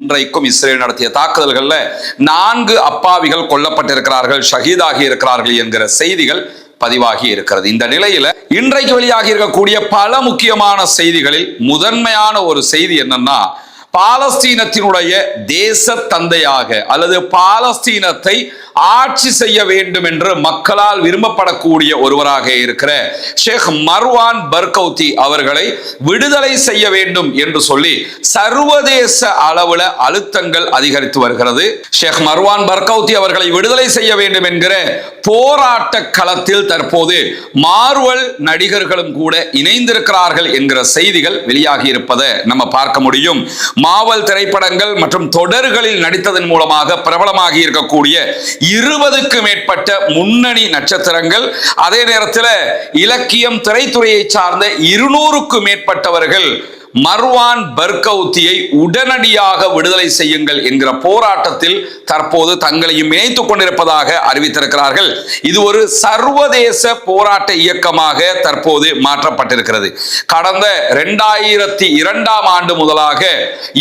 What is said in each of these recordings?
இன்றைக்கும் இஸ்ரேல் நடத்திய தாக்குதல்கள்ல 4 அப்பாவிகள் கொல்லப்பட்டிருக்கிறார்கள், ஷஹீதாகி இருக்கிறார்கள் என்கிற செய்திகள் பதிவாகி இருக்கிறது. இந்த நிலையில இன்றைக்கு வெளியாகி இருக்கக்கூடிய பல முக்கியமான செய்திகளில் முதன்மையான ஒரு செய்தி என்னன்னா, பாலஸ்தீனத்தினுடைய தேச தந்தையாக அல்லது பாலஸ்தீனத்தை ஆட்சி செய்ய வேண்டும் என்று மக்களால் விரும்பப்படக்கூடிய ஒருவராக இருக்கிற ஷேக் மர்வான் பர்கௌத்தி அவர்களை விடுதலை செய்ய வேண்டும் என்று சொல்லி சர்வதேச அளவுல அழுத்தங்கள் அதிகரித்து வருகிறது. ஷேக் மர்வான் பர்கௌத்தி அவர்களை விடுதலை செய்ய வேண்டும் என்கிற போராட்ட களத்தில் தற்போது மார்வல் நடிகர்களும் கூட இணைந்திருக்கிறார்கள் என்கிற செய்திகள் வெளியாகி இருப்பதை நம்ம பார்க்க முடியும். மார்வல் திரைப்படங்கள் மற்றும் தொடர்களில் நடித்ததன் மூலமாக பிரபலமாகி இருக்கக்கூடிய 20க்கும் மேற்பட்ட முன்னணி நட்சத்திரங்கள், அதே நேரத்தில் இலக்கியம் திரைத்துறையை சார்ந்த 200க்கும் மேற்பட்டவர்கள் மர்வான் பர்கௌத்தியை உடனடியாக விடுதலை செய்யுங்கள் என்கிற போராட்டத்தில் தற்போது தங்களையும் இணைத்துக் கொண்டிருப்பதாக அறிவித்திருக்கிறார்கள். இது ஒரு சர்வதேச போராட்ட இயக்கமாக தற்போது மாற்றப்பட்டிருக்கிறது. கடந்த 2002ஆம் ஆண்டு முதலாக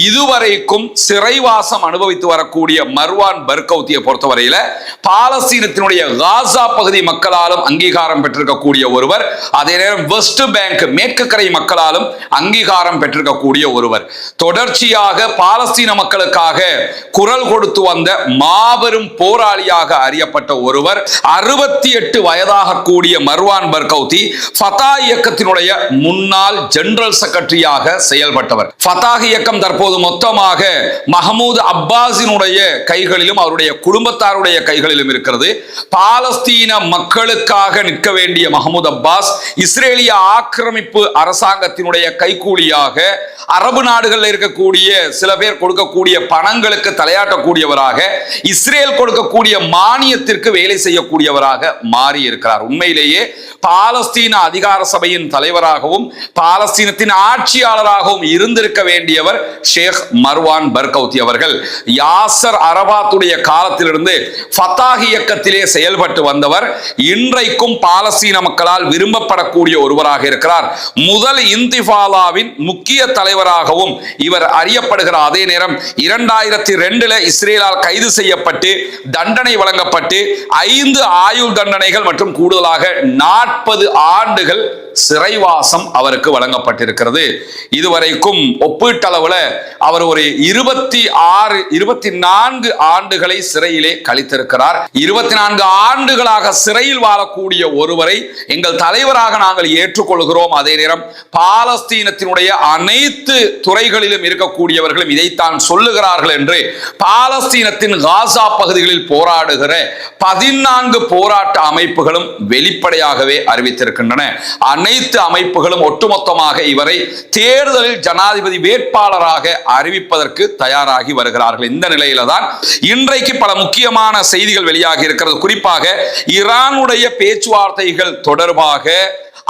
இதுவரைக்கும் சிறைவாசம் அனுபவித்து வரக்கூடிய மர்வான் பர்கௌத்தியை பொறுத்தவரையில பாலஸ்தீனத்தினுடைய காசா பகுதி மக்களாலும் அங்கீகாரம் பெற்றிருக்கக்கூடிய ஒருவர், அதே நேரம் வெஸ்ட் பேங்க் மேற்கு கரை மக்களாலும் அங்கீகாரம் பெற்றிருக்கக்கூடிய ஒருவர், தொடர்ச்சியாக பாலஸ்தீன மக்களுக்காக குரல் கொடுத்து வந்த மாபெரும் போராளியாக அறியப்பட்ட ஒருவர், 68 வயதாக கூடிய மர்வான் பர்கௌத்தி ஃபதா இயக்கத்தினுடைய முன்னாள் ஜெனரல் செக்ரட்டரியாக செயல்பட்டவர். ஃபதா இயக்கம் தற்போது மொத்தமாக மஹமூத் அப்பாஸினுடைய கைகளிலும் அவருடைய குடும்பத்தாருடைய கைகளிலும் இருக்கிறது. பாலஸ்தீன மக்களுக்காக நிற்க வேண்டிய மஹமூத் அப்பாஸ் இஸ்ரேலிய ஆக்கிரமிப்பு அரசாங்கத்தினுடைய கைக்கூலியாக அரபு நாடுகளில் இருக்கக்கூடிய சில பேர் கொடுக்கக்கூடிய பணங்களுக்கு தலையாட்டக்கூடியவராக, இஸ்ரேல் கொடுக்கக்கூடிய மானியத்திற்கு வேலை செய்யக்கூடியவராக மாறி இருக்கிறார். உண்மையிலேயே பாலஸ்தீன அதிகார சபையின் தலைவராகவும் பாலஸ்தீனத்தின் ஆட்சியாளராகவும் இருந்திருக்க வேண்டியவர் ஷேக் மர்வான் பர்கௌத்தி அவர்கள். யாசர் அரபாத்துடைய காலத்திலிருந்து ஃபதா இயக்கத்திலே செயல்பட்டு வந்தவர். இன்றைக்கும் பாலஸ்தீன மக்களால் விரும்பப்படக்கூடிய ஒருவராக இருக்கிறார். முதல் இன்திஃபாலாவின் முக்கிய தலைவராகவும் இவர் அறியப்படுகிறார். அதே நேரம் 2002 இஸ்ரேலால் கைது செய்யப்பட்டு தண்டனை வழங்கப்பட்டு 5 ஆயுள் தண்டனைகள் மற்றும் கூடுதலாக 40 ஆண்டுகள் சிறைவாசம் அவருக்கு வழங்கப்பட்டிருக்கிறது. இதுவரைக்கும் ஒப்பீட்டளவில் அவர் ஒரு 24 ஆண்டுகளை சிறையிலே கழித்திருக்கிறார். 24 ஆண்டுகளாக சிறையில் வாழக்கூடிய ஒருவரை எங்கள் தலைவராக நாங்கள் ஏற்றுக்கொள்கிறோம். அதே நேரம் பாலஸ்தீனத்தினுடைய அனைத்து துறைகளிலும் இருக்கக்கூடியவர்களும் இதைத்தான் சொல்லுகிறார்கள் என்று பாலஸ்தீனத்தின் காசா பகுதிகளில் போராடுகிற 14 போராட்ட அமைப்புகளும் வெளிப்படையாகவே அறிவித்திருக்கின்றன. அனைத்து அமைப்புகளும் ஒட்டுமொத்தமாக இவரை தேர்தலில் ஜனாதிபதி வேட்பாளராக அறிவிப்பதற்கு தயாராகி வருகிறார்கள். இந்த நிலையில தான் இன்றைக்கு பல முக்கியமான செய்திகள் வெளியாகி இருக்கிறது. குறிப்பாக ஈரானுடைய பேச்சுவார்த்தைகள் தொடர்பாக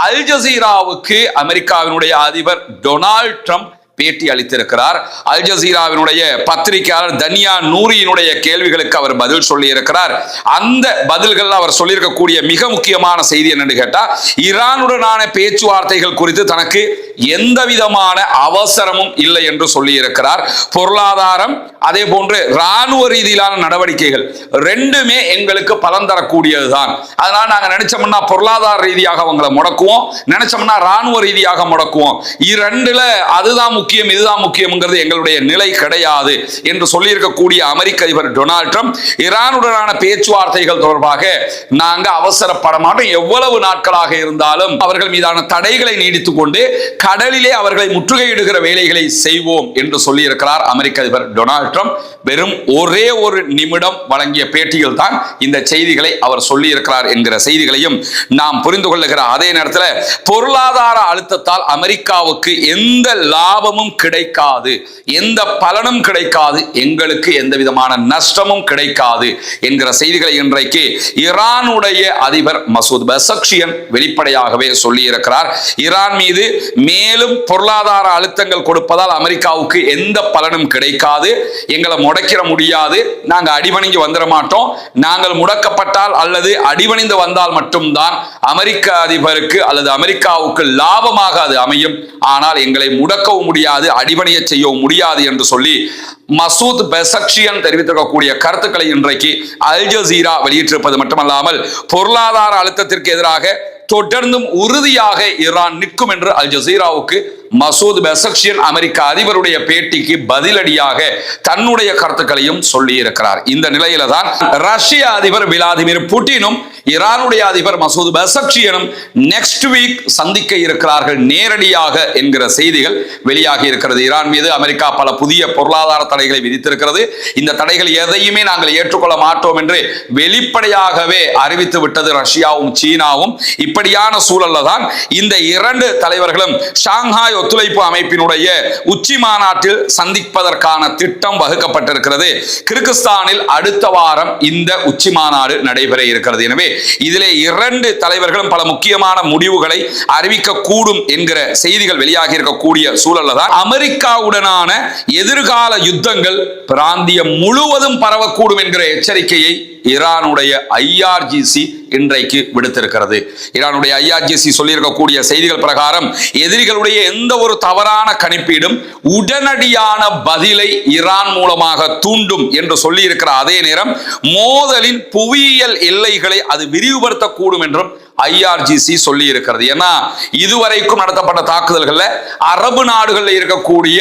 அல் ஜசீராவுக்கு அமெரிக்காவினுடைய அதிபர் டொனால்ட் ட்ரம்ப் பேட்டி அளித்திருக்கிறார். அல் ஜசீராவினுடைய பத்திரிகையாளர் தனியா நூரியினுடைய கேள்விகளுக்கு அவர் பதில் சொல்லி இருக்கிறார். அந்த பதில்கள் அவர் சொல்லியிருக்கக்கூடிய மிக முக்கியமான செய்தி என்னன்னு கேட்டா, ஈரானுடனான பேச்சுவார்த்தைகள் குறித்து தனக்கு எந்த விதமான அவசரமும் இல்லை என்று சொல்லி இருக்கிறார். பொருளாதாரம் அதே போன்று ராணுவ ரீதியிலான நடவடிக்கைகள் ரெண்டுமே எங்களுக்கு பலன் தரக்கூடியதுதான். அதனால நாங்க நினைச்சோம்னா பொருளாதார ரீதியாக அவங்களை முடக்குவோம், நினைச்சோம்னா ராணுவ ரீதியாக முடக்குவோம். இரண்டுல அதுதான் முக்கியம் இதுதான் முக்கியம்ங்கிறது எங்களுடைய நிலை கிடையாது என்று சொல்லியிருக்கக்கூடிய அமெரிக்க அதிபர் டொனால்ட் ட்ரம்ப் ஈரானுடனான பேச்சுவார்த்தைகள் தொடர்பாக நாங்க அவசரப்பட மாட்டோம், எவ்வளவு நாட்களாக இருந்தாலும் அவர்கள் மீதான தடைகளை நீடித்துக் கொண்டு கடலிலே அவர்களை முற்றுகையிடுகிற வேலைகளை செய்வோம் என்று சொல்லியிருக்கிறார் அமெரிக்க அதிபர் டொனால்ட் ட்ரம்ப். வெறும் ஒரே ஒரு நிமிடம் வழங்கிய பேட்டியில் தான் இந்த செய்திகளை அவர் சொல்லியிருக்கிறார் என்கிற செய்திகளையும் நாம் புரிந்து கொள்ளுகிற அதே நேரத்தில் பொருளாதார அழுத்தத்தால் அமெரிக்காவுக்கு எந்த லாபமும் கிடைக்காது, எந்த பலனும் கிடைக்காது, எங்களுக்கு எந்த விதமான நஷ்டமும் கிடைக்காது என்கிற செய்திகளை இன்றைக்கு ஈரானுடைய அதிபர் மசூத் பெசக்ஷியன் வெளிப்படையாகவே சொல்லியிருக்கிறார். ஈரான் மீது மேலும் பொருளாதார அழுத்தங்கள் கொடுப்பதால் அமெரிக்காவுக்கு எந்த பலனும் கிடைக்காது, எங்களை முடக்கிற முடியாது, நாங்க அடிபணிஞ்சு வந்துட மாட்டோம், நாங்கள் முடக்கப்பட்டால் அல்லது அடிபணிந்து வந்தால் மட்டும்தான் அமெரிக்க அதிபருக்கு அல்லது அமெரிக்காவுக்கு லாபமாக அது அமையும், ஆனால் எங்களை முடக்கவும் முடியாது முடியாது, அடிபணிய செய்யவும் முடியாது என்று சொல்லி மசூத் பெசக்ஷியன் தெரிவித்திருக்கக்கூடிய கருத்துக்களை இன்றைக்கு அல் ஜசீரா வெளியிட்டிருப்பது மட்டுமல்லாமல் பொருளாதார அழுத்தத்திற்கு எதிராக தொடர்ந்தும் உறுதியாக ஈரான் நிற்கும் என்று அல் ஜசீராவுக்கு மசூத் பெசக்ஷியன் அமெரிக்க அதிபருடைய பேட்டிக்கு பதிலடியாக தன்னுடைய கருத்துக்களையும் சொல்லி இருக்கிறார். இந்த நிலையில தான் ரஷ்ய அதிபர் விளாடிமிர் புட்டினும் ஈரானுடைய அதிபர் மசூத் பெசக்ஷியனும் நெக்ஸ்ட் வீக் சந்திக்க இருக்கிறார்கள் நேரடியாக என்கிற செய்திகள் வெளியாகி இருக்கிறது. ஈரான் மீது அமெரிக்கா பல புதிய பொருளாதார தடைகளை விதித்திருக்கிறது. இந்த தடைகள் எதையுமே நாங்கள் ஏற்றுக்கொள்ள மாட்டோம் என்று வெளிப்படையாகவே அறிவித்து விட்டது ரஷ்யாவும் சீனாவும். இப்படியான சூழல்ல தான் இந்த இரண்டு தலைவர்களும் ஷாங்காய் ஒத்துழைப்பு அமைப்பினுடைய உச்சி மாநாட்டில் சந்திப்பதற்கான திட்டம் வகுக்கப்பட்டிருக்கிறது. கிர்கிஸ்தானில் அடுத்த வாரம் இந்த உச்சி மாநாடு நடைபெற இருக்கிறது. எனவே இதிலே இரண்டு தலைவர்களும் பல முக்கியமான முடிவுகளை அறிவிக்க கூடும் என்கிற செய்திகள் வெளியாகி இருக்கக்கூடிய சூழல்ல தான் அமெரிக்காவுடனான எதிர்கால யுத்தங்கள் பிராந்தியம் முழுவதும் பரவக்கூடும் என்கிற எச்சரிக்கையை ஈரானுடைய IRGC இன்றைக்கு விடுத்திருக்கிறது. ஈரானுடைய IRGC சொல்லியிருக்கக்கூடிய செய்திகள் பிரகாரம் எதிரிகளுடைய எந்த ஒரு தவறான கணிப்பீடும் உடனடியான பதிலை ஈரான் மூலமாக தூண்டும் என்று சொல்லி இருக்கிற அதே நேரம் மோதலின் புவியியல் எல்லைகளை அது விரிவுபடுத்தக்கூடும் என்றும் IRGC சொல்லி இருக்கிறது. ஏன்னா இதுவரைக்கும் நடத்தப்பட்ட தாக்குதல்கள்ல அரபு நாடுகளில் இருக்கக்கூடிய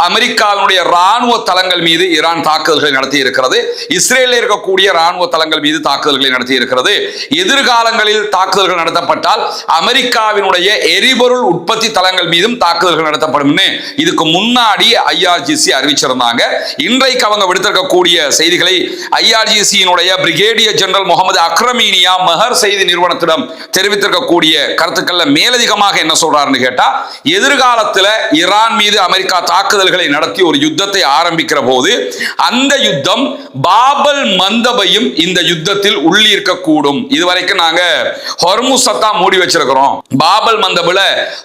அமெரிக்காவினுடைய ராணுவ தளங்கள் மீது ஈரான் தாக்குதல்களை நடத்தி இருக்கிறது. இஸ்ரேலில் இருக்கக்கூடிய ராணுவ தளங்கள் மீது தாக்குதல்களை நடத்தி இருக்கிறது. எதிர்காலங்களில் தாக்குதல்கள் நடத்தப்பட்டால் அமெரிக்காவினுடைய எரிபொருள் உற்பத்தி தளங்கள் மீதும் தாக்குதல்கள் நடத்தப்படும் இதுக்கு முன்னாடி IRGC அறிவிச்சிருந்தாங்க. இன்றைக்கு அவங்க விடுத்திருக்கக்கூடிய செய்திகளை IRGC-னுடைய பிரிகேடியர் ஜெனரல் முகமது அக்ரமீனியா மெஹர் செய்தி நிறுவனத்திடம் தெரிவித்திருக்கக்கூடிய கருத்துக்கள்ல மேலதிகமாக என்ன சொல்றாருன்னு கேட்டா, எதிர்காலத்தில் ஈரான் மீது அமெரிக்கா தாக்குதல்களை நடத்தி ஒரு யுத்தத்தை ஆரம்பிக்கிற போது அந்த யுத்தம் பாபல் மந்தபையும் இந்த யுத்தத்தில் உள்ளிருக்கக்கூடும். இதுவரைக்கும் நாங்க ஹொர்முஸை மூடி வச்சிருக்கிறோம். பாபல் மந்தபுல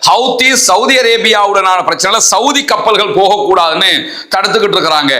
ஹவுதி சவுதி அரேபியாவுடனான பிரச்சனை, சவுதி கப்பல்கள் போகக்கூடாதுன்னு தடுத்துக்கிட்டு இருக்கிறாங்க.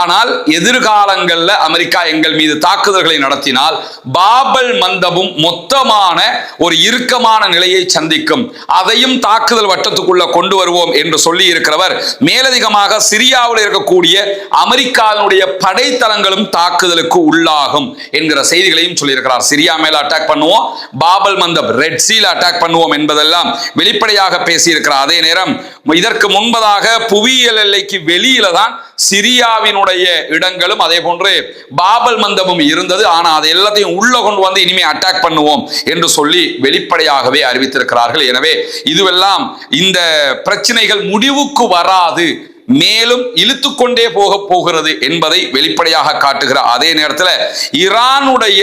ஆனால் எதிர்காலங்களில் அமெரிக்கா எங்கள் மீது தாக்குதல்களை நடத்தினால் பாபல் மந்தபும் மொத்தமான ஒரு இறுக்கமான நிலையை சந்திக்கும், அதையும் தாக்குதல் வட்டத்துக்குள்ள கொண்டு வருவோம் என்று சொல்லி இருக்கிறவர் மேலதிகமாக சிரியாவில் இருக்கக்கூடிய அமெரிக்காவினுடைய படைத்தளங்களும் தாக்குதலுக்கு உள்ளாகும் என்கிற செய்திகளையும் சொல்லியிருக்கிறார். சிரியா மேல அட்டாக் பண்ணுவோம், பாபல் மந்தப் ரெட் சீல அட்டாக் பண்ணுவோம் என்பதெல்லாம் வெளிப்படையாக பேசியிருக்கிறார். அதே நேரம் இதற்கு முன்பதாக புவியியல் எல்லைக்கு வெளியில தான் சிரியாவினுடைய இடங்களும் அதே போன்று பாபல் மந்தபும் இருந்தது. ஆனா அதை எல்லாத்தையும் உள்ள கொண்டு வந்து இனிமே அட்டாக் பண்ணுவோம் என்று சொல்லி வெளிப்படையாகவே அறிவித்திருக்கிறார்கள். எனவே இதுவெல்லாம் இந்த பிரச்சனைகள் முடிவுக்கு வராது, மேலும் இழுத்துக்கொண்டே போகிறது என்பதை வெளிப்படையாக காட்டுகிற அதே நேரத்தில் ஈரானுடைய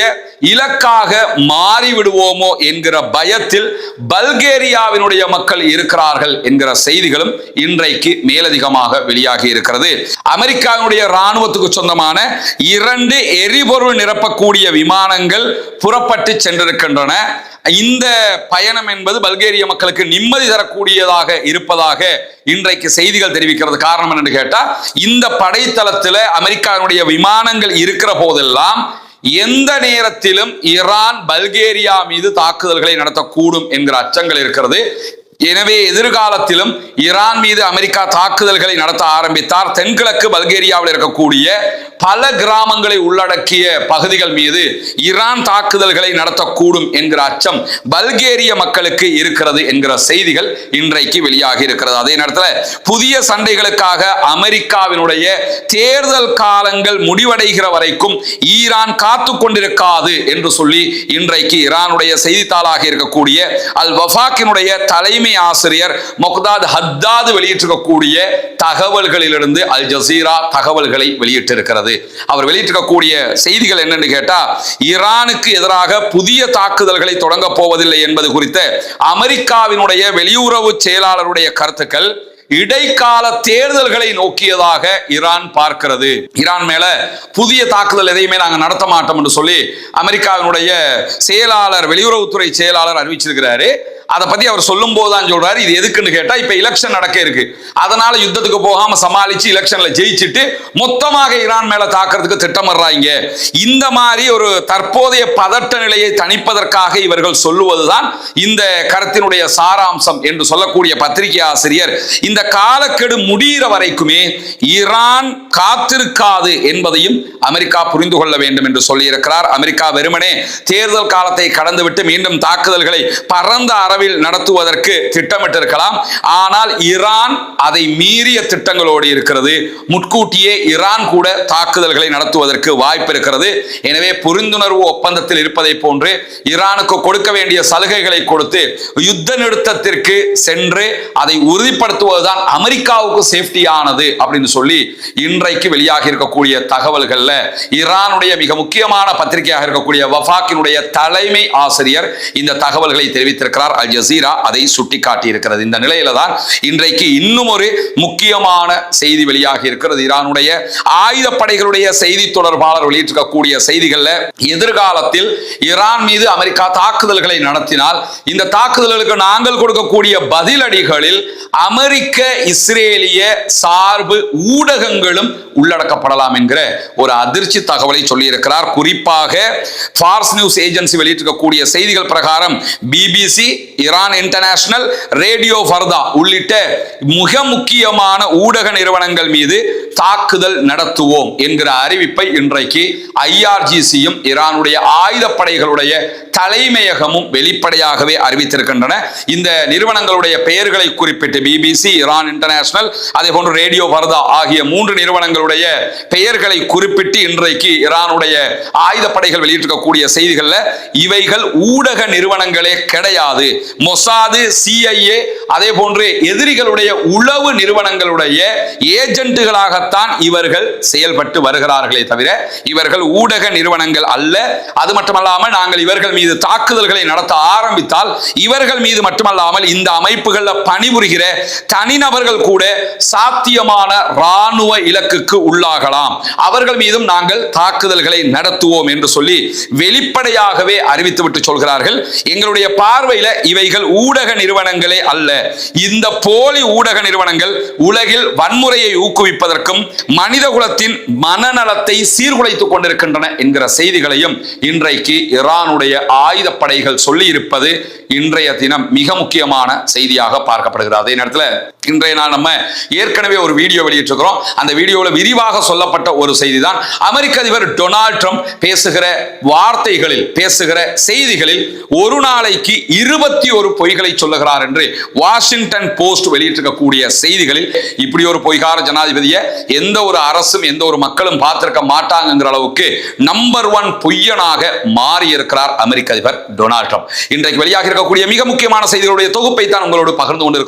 இலக்காக மாறிவிடுவோமோ என்கிற பயத்தில் பல்கேரியாவினுடைய மக்கள் இருக்கிறார்கள் என்கிற செய்திகளும் இன்றைக்கு மேலதிகமாக வெளியாகி இருக்கிறது. அமெரிக்காவினுடைய ராணுவத்துக்கு சொந்தமான 2 எரிபொருள் நிரப்பக்கூடிய விமானங்கள் புறப்பட்டு சென்றிருக்கின்றன. இந்த பயணம் என்பது பல்கேரிய மக்களுக்கு நிம்மதி தரக்கூடியதாக இருப்பதாக இன்றைக்கு செய்திகள் தெரிவிக்கிறது. காரணம் என்னன்னு கேட்டா, இந்த படைத்தளத்தில் அமெரிக்காவினுடைய விமானங்கள் இருக்கிற போதெல்லாம் எந்த நேரத்திலும் ஈரான் பல்கேரியா மீது தாக்குதல்களை நடத்தக்கூடும் என்கிற அச்சங்கள் இருக்கிறது. எனவே எதிர்காலத்திலும் ஈரான் மீது அமெரிக்கா தாக்குதல்களை நடத்த ஆரம்பித்தார் தென்கிழக்கு பல்கேரியாவில் இருக்கக்கூடிய பல கிராமங்களை உள்ளடக்கிய பகுதிகள் மீது ஈரான் தாக்குதல்களை நடத்தக்கூடும் என்கிற அச்சம் பல்கேரிய மக்களுக்கு இருக்கிறது என்கிற செய்திகள் இன்றைக்கு வெளியாகி இருக்கிறது. அதே நேரத்தில் புதிய சண்டைகளுக்காக அமெரிக்காவினுடைய தேர்தல் காலங்கள் முடிவடைகிற வரைக்கும் ஈரான் காத்து கொண்டிருக்காது என்று சொல்லி இன்றைக்கு ஈரானுடைய செய்தித்தாளாக இருக்கக்கூடிய அல் வஃபாக்கினுடைய தலைமை ஆசிரியர் முக்தாத் ஹத்தாது வெளியிட்டிருக்கக்கூடிய தகவல்களிலிருந்து அல் ஜசீரா தகவல்களை வெளியிட்டிருக்கிறது. அவர் வெளியிட்டிருக்கக்கூடிய செய்திகள் என்னன்னு கேட்டா, ஈரானுக்கு எதிராக புதிய தாக்குதல்களை தொடங்க போவதில்லை என்பது குறித்த அமெரிக்காவினுடைய வெளியுறவு செயலாளருடைய கருத்துக்கள் இடைக்கால தேர்தல்களை நோக்கியதாக ஈரான் பார்க்கிறது. ஈரான் மேல புதிய தாக்குதல் எதையுமே நாங்கள் நடத்த மாட்டோம் என்று சொல்லி அமெரிக்காவினுடைய செயலாளர், வெளியுறவுத்துறை செயலாளர் அறிவிச்சிருக்கிறாரு. அதை பத்தி அவர் சொல்லும் போதுதான் சொல்றாரு, இது எதுக்குன்னு கேட்டா இப்ப எலெக்ஷன் நடக்க இருக்கு, அதனால யுத்தத்துக்கு போகாம சமாளிச்சு எலெக்ஷன்ல ஜெயிச்சுட்டு மொத்தமாக ஈரான் மேல தாக்குறதுக்கு திட்டமிடுறாங்க. இந்த மாதிரி ஒரு தற்போதைய பதட்ட நிலையை தணிப்பதற்காக இவர்கள் சொல்லுவதுதான் இந்த கருத்தினுடைய சாராம்சம் என்று சொல்லக்கூடிய பத்திரிகை ஆசிரியர் இந்த காலக்கெடு முடிகிற வரைக்குமே ஈரான் காத்திருக்காது என்பதையும் அமெரிக்கா புரிந்து கொள்ள வேண்டும் என்று சொல்லியிருக்கிறார். அமெரிக்கா வெறுமனே தேர்தல் காலத்தை கடந்துவிட்டு மீண்டும் தாக்குதல்களை பரந்த அளவில் நடத்துவதற்கு திட்டமிட்டிருக்கலாம். ஆனால் ஈரான் அதை மீறிய திட்டங்களோடு இருக்கிறது. முன்கூட்டியே ஈரான் கூட தாக்குதல்களை நடத்துவதற்கு வாய்ப்பு இருக்கிறது. எனவே புரிந்துணர்வு ஒப்பந்தத்தில் இருப்பதை போன்று ஈரானுக்கு கொடுக்க வேண்டிய சலுகைகளை கொடுத்து யுத்த நிறுத்தத்திற்கு சென்று அதை உறுதிப்படுத்துவதுதான் அமெரிக்காவுக்கு சேஃப்டியானது அப்படின்னு சொல்லி இன்றைக்கு வெளியாகி இருக்கக்கூடிய தகவல்கள்ல ஈரானுடைய மிக முக்கியமான பத்திரிகையாக இருக்கக்கூடிய வஃபாக்கினுடைய தலைமை ஆசிரியர் இந்த தகவல்களை தெரிவித்திருக்கிறார். அல் ஜசீரா அதை சுட்டிக்காட்டி இருக்கிறது. இந்த நிலையில தான் இன்றைக்கு இன்னும் ஒரு முக்கியமான செய்தி வெளியாகி இருக்கிறது. ஈரானுடைய ஆயுதப்படைகளுடைய செய்தி தொடர்பாளர் வெளியிட்டிருக்கக்கூடிய செய்திகள்ல எதிர்காலத்தில் ஈரான் மீது அமெரிக்கா தாக்குதல்களை நடத்தினால் இந்த தாக்குதல்களுக்கு நாங்கள் கொடுக்கக்கூடிய பதிலடிகளில் அமெரிக்க இஸ்ரேலிய சார்பு ஊடகங்களும் உள்ளடக்கப்படலாம் என்கிற ஒரு அதிர்ச்சி தகவலை சொல்லியிருக்கிறார். குறிப்பாக ஃபார்ஸ் நியூஸ் ஏஜென்சி வெளியிட்டிருக்கக்கூடிய செய்திகள் பிரகாரம் பிபிசி, ஈரான் இன்டர்நேஷனல், ரேடியோ ஃபர்தா உள்ளிட்ட மிக முக்கியமான ஊடக நிறுவனங்கள் மீது தாக்குதல் நடத்துவோம் என்கிற அறிவிப்பை இன்றைக்கு ஐஆர்ஜிசியும் ஈரானுடைய ஆயுதப்படைகளுடைய தலைமையகமும் வெளிப்படையாகவே அறிவித்திருக்கின்றன. இந்த நிறுவனங்களுடைய பெயர்களை குறிப்பிட்டு பிபிசி, ஈரான் இன்டர்நேஷனல், அதே போன்று ரேடியோ ஃபர்தா ஆகிய 3 நிறுவனங்களுடைய பெயர்களை குறிப்பிட்டு இன்றைக்கு ஈரானுடைய ஆயுதப்படைகள் வெளியிட்டிருக்கக்கூடிய செய்திகள்ல இவைகள் ஊடக நிறுவனங்களே கிடையாது. மொசாது, சிஐஏ, அதே போன்று எதிரிகளுடைய உளவு நிறுவனங்களுடைய ஏஜென்ட்டுகளாகத்தான் இவர்கள் செயல்பட்டு வருகிறார்களே தவிர இவர்கள் ஊடக நிறுவனங்கள் அல்ல. அது மட்டுமல்லாமல் நாங்கள் இவர்கள் மீது தாக்குதல்களை நடத்த ஆரம்பித்தால் இவர்கள் மீது மட்டுமல்லாமல் இந்த அமைப்புகளில் பணிபுரிகிற தனிநபர்கள் கூட சாத்தியமான ராணுவ இலக்குக்கு உள்ளாகலாம், அவர்கள் மீதும் நாங்கள் தாக்குதல்களை நடத்துவோம் என்று சொல்லி வெளிப்படையாகவே அறிவித்துவிட்டு சொல்கிறார்கள். எங்களுடைய பார்வையில இவைகள் ஊடக நிறுவனங்களே அல்ல. இந்த போலி ஊடக நிறுவனங்கள் உலகில் வன்முறையை ஊக்குவிப்பதற்கும் மனித குலத்தின் மனநலத்தை சீர்குலைத்துக் கொண்டிருக்கின்றன என்கிற செய்திகளையும் இன்றைக்கு ஈரானுடைய ஆயுதப்படைகள் சொல்லி இருப்பது இன்றைய தினம் மிக முக்கியமான செய்தியாக பார்க்கப்படுகிறது. அதே நேரத்தில் இன்றைய நாள் நம்ம ஏற்கனவே ஒரு வீடியோ வெளியிட்டிருக்கிறோம். அந்த வீடியோவில் விரிவாக சொல்லப்பட்ட ஒரு செய்தி தான் அமெரிக்க அதிபர் டொனால்ட் ட்ரம்ப் பேசுகிற வார்த்தைகளில், பேசுகிற செய்திகளில் ஒரு நாளைக்கு 21 பொய்களை சொல்லுகிறார் என்று வாஷிங்டன் போஸ்ட் வெளியிட்டிருக்கக்கூடிய செய்திகளில் இப்படி ஒரு பொய்கார ஜனாதிபதியை எந்த ஒரு அரசும் எந்த ஒரு மக்களும் பார்த்திருக்க மாட்டாங்கிற அளவுக்கு நம்பர் 1 பொய்யனாக மாறி இருக்கிறார் அமெரிக்க அதிபர் டொனால்ட் ட்ரம்ப். இன்றைக்கு வெளியாக இருக்கக்கூடிய மிக முக்கியமான செய்திகளுடைய தொகுப்பை தான் உங்களோடு பகிர்ந்து கொண்டிருக்கிறோம்.